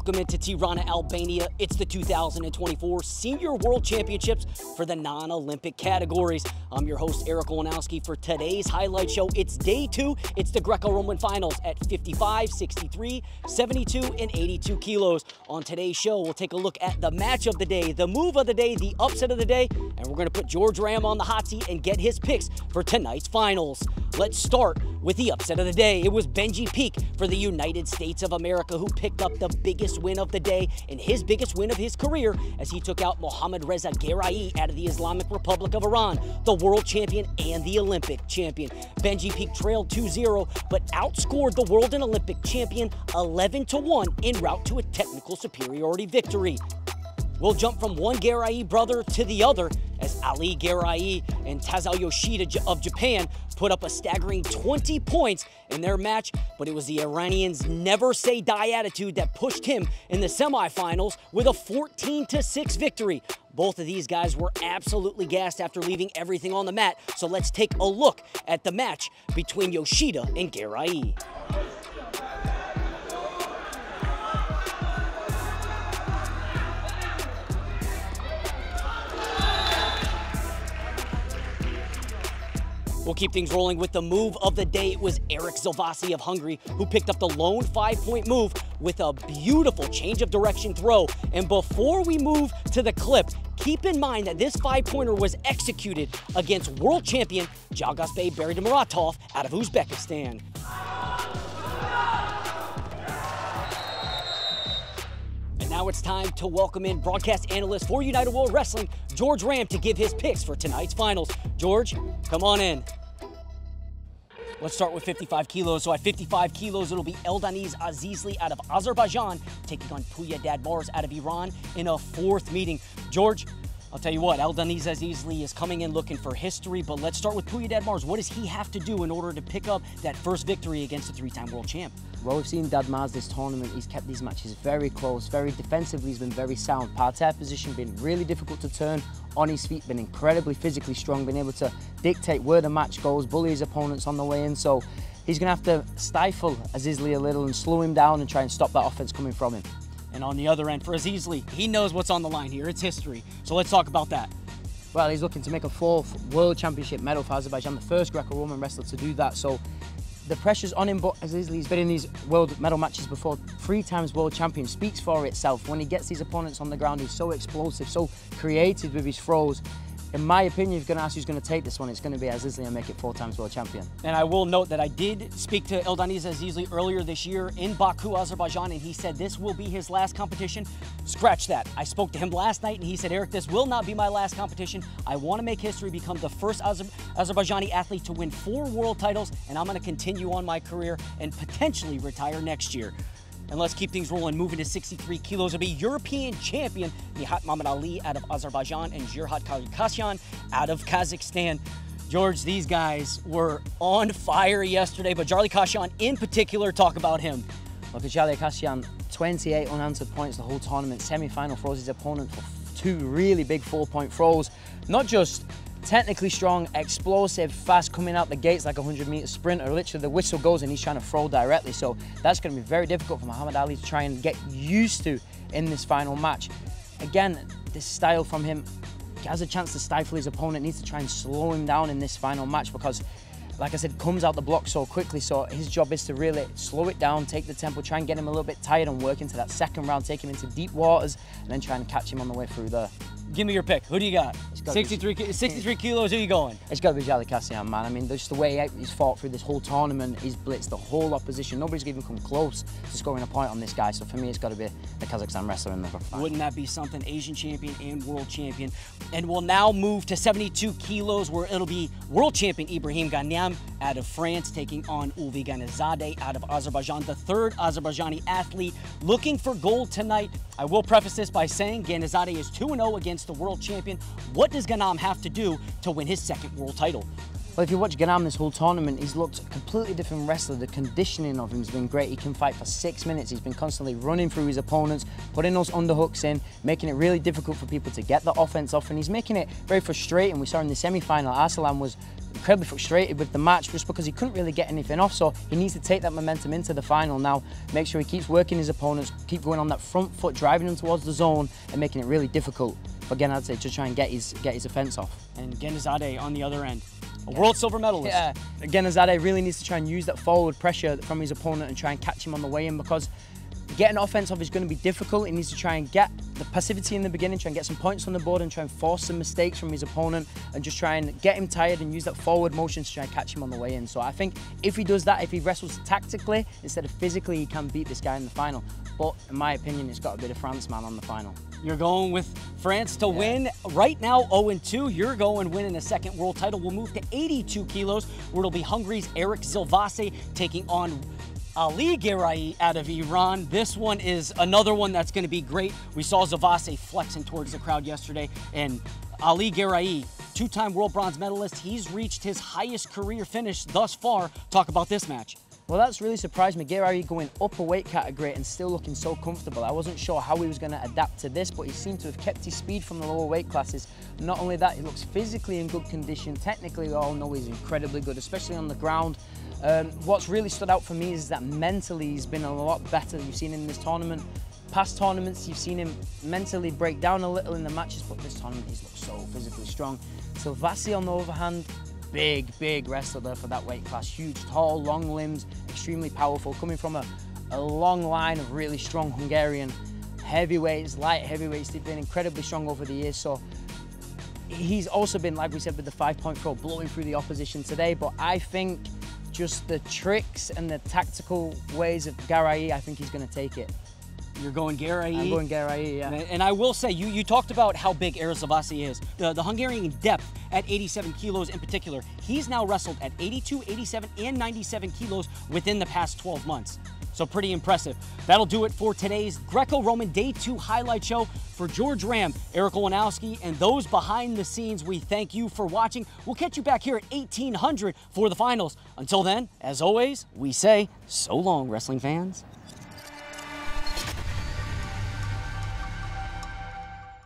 Welcome into Tirana, Albania. It's the 2024 Senior World Championships for the non-Olympic categories. I'm your host, Erik SZILVASSY. For today's highlight show, it's day 2. It's the Greco-Roman finals at 55, 63, 72, and 82 kilos. On today's show, we'll take a look at the match of the day, the move of the day, the upset of the day, and we're going to put George Ram on the hot seat and get his picks for tonight's finals. Let's start with the upset of the day. It was Beji PEAK for the United States of America who picked up the biggest win of the day and his biggest win of his career as he took out Reza GERAEI out of the Islamic Republic of Iran, the world champion and the Olympic champion. Beji PEAK trailed 2-0 but outscored the world and Olympic champion 11-1 en route to a technical superiority victory. We'll jump from one GERAEI brother to the other as Ali GERAEI and Tazal Yoshida of Japan put up a staggering 20 points in their match, but it was the Iranian's never-say-die attitude that pushed him in the semifinals with a 14-6 victory. Both of these guys were absolutely gassed after leaving everything on the mat, so let's take a look at the match between Yoshida and GERAEI. We'll keep things rolling with the move of the day. It was Erik SZILVASSY of Hungary who picked up the lone 5-point move with a beautiful change of direction throw. And before we move to the clip, keep in mind that this 5-pointer was executed against world champion Jagaspay Berdimuratov out of Uzbekistan. And now it's time to welcome in broadcast analyst for United World Wrestling, George Ram, to give his picks for tonight's finals. George, come on in. Let's start with 55 kilos. So at 55 kilos, it'll be Eldaniz AZIZLI out of Azerbaijan taking on Pouya MARZ out of Iran in a fourth meeting. George, I'll tell you what, Eldaniz AZIZLI is coming in looking for history, but let's start with Pouya MARZ. What does he have to do in order to pick up that first victory against the three-time world champ? Well, we've seen Dad Marz this tournament. He's kept these matches very close, very defensively. He's been very sound. Parterre position been really difficult to turn on his feet, been incredibly physically strong, been able to dictate where the match goes, bully his opponents on the way in. So he's going to have to stifle AZIZLI a little and slow him down and try and stop that offense coming from him. And on the other end for AZIZLI, he knows what's on the line here. It's history. So let's talk about that. Well, he's looking to make a 4th World Championship medal for Azerbaijan, the first Greco-Roman wrestler to do that. So the pressure's on him, but AZIZLI's been in these world medal matches before, 3 times world champion, speaks for itself. When he gets these opponents on the ground, he's so explosive, so creative with his throws. In my opinion, if you're going to ask who's going to take this one, it's going to be AZIZLI and make it 4 times world champion. And I will note that I did speak to Eldaniz AZIZLI earlier this year in Baku, Azerbaijan, and he said this will be his last competition. Scratch that. I spoke to him last night, and he said, Erik, this will not be my last competition. I want to make history, become the first Azerbaijani athlete to win 4 world titles, and I'm going to continue on my career and potentially retire next year. And let's keep things rolling, moving to 63 kilos. It'll be European champion Nihat MAMMADALI out of Azerbaijan and Yerzhet ZHARLYKASSYN out of Kazakhstan. George, these guys were on fire yesterday, but ZHARLYKASSYN in particular, talk about him. Look at ZHARLYKASSYN, 28 unanswered points the whole tournament. Semi-final throws his opponent for 2 really big 4-point throws. Not just technically strong, explosive, fast, coming out the gates like a 100-meter sprinter. Literally, the whistle goes and he's trying to throw directly. So that's going to be very difficult for Mohammadali to try and get used to in this final match. Again, this style from him, he has a chance to stifle his opponent, needs to try and slow him down in this final match because, like I said, comes out the block so quickly. So his job is to really slow it down, take the tempo, try and get him a little bit tired and work into that second round, take him into deep waters, and then try and catch him on the way through there. Give me your pick. Who do you got? 63 kilos, who are you going? It's got to be ZHARLYKASSYN, man. I mean, just the way he's fought through this whole tournament, he's blitzed the whole opposition. Nobody's even come close to scoring a point on this guy. So for me, it's got to be the Kazakhstan wrestler in the final. Wouldn't that be something? Asian champion and world champion. And we'll now move to 72 kilos where it'll be world champion Ibrahim GHANEM out of France taking on Ulvi GANIZADE out of Azerbaijan, the 3rd Azerbaijani athlete looking for gold tonight. I will preface this by saying GANIZADE is 2-0 against the world champion. What does GHANEM have to do to win his 2nd world title? Well, if you watch GHANEM this whole tournament, he's looked a completely different wrestler. The conditioning of him has been great. He can fight for 6 minutes. He's been constantly running through his opponents, putting those underhooks in, making it really difficult for people to get the offense off, and he's making it very frustrating. We saw in the semi-final, Arslan was incredibly frustrated with the match just because he couldn't really get anything off. So he needs to take that momentum into the final now, make sure he keeps working his opponents, keep going on that front foot, driving them towards the zone and making it really difficult for GANIZADE to try and get his offense off. And GANIZADE on the other end, a world silver medalist. Yeah, GANIZADE really needs to try and use that forward pressure from his opponent and try and catch him on the way in, because getting offense off is going to be difficult. He needs to try and get the passivity in the beginning, try and get some points on the board and try and force some mistakes from his opponent and just try and get him tired and use that forward motion to try and catch him on the way in. So I think if he does that, if he wrestles tactically instead of physically, he can beat this guy in the final. But in my opinion, it's got to be the France man on the final. You're going with France to win. Right now, 0-2. You're going winning a second world title. We'll move to 82 kilos, where it'll be Hungary's Erik SZILVASSY taking on AZIZLI GERAEI out of Iran. This one is another one that's going to be great. We saw SZILVASSY flexing towards the crowd yesterday, and AZIZLI GERAEI, two-time world bronze medalist, he's reached his highest career finish thus far. Talk about this match. Well, that's really surprised me. GERAEI going up a weight category and still looking so comfortable. I wasn't sure how he was going to adapt to this, but he seemed to have kept his speed from the lower weight classes. Not only that, he looks physically in good condition. Technically, we all know he's incredibly good, especially on the ground. What's really stood out for me is that mentally he's been a lot better. You've seen him in this tournament. Past tournaments, you've seen him mentally break down a little in the matches, but this tournament he's looked so physically strong. SZILVASSY, on the other hand, big wrestler there for that weight class. Huge, tall, long limbs, extremely powerful, coming from a long line of really strong Hungarian heavyweights, light heavyweights. They've been incredibly strong over the years. So he's also been, like we said, with the 5-point throw, blowing through the opposition today. But I think just the tricks and the tactical ways of GERAEI, I think he's going to take it. You're going GERAEI? I'm going GERAEI, yeah. And I will say, you talked about how big Erik SZILVASSY is. The Hungarian depth at 87 kilos in particular, he's now wrestled at 82, 87, and 97 kilos within the past 12 months. So pretty impressive. That'll do it for today's Greco-Roman Day 2 highlight show. For George Ram, Erik Olenowski, and those behind the scenes, we thank you for watching. We'll catch you back here at 1800 for the finals. Until then, as always, we say so long, wrestling fans.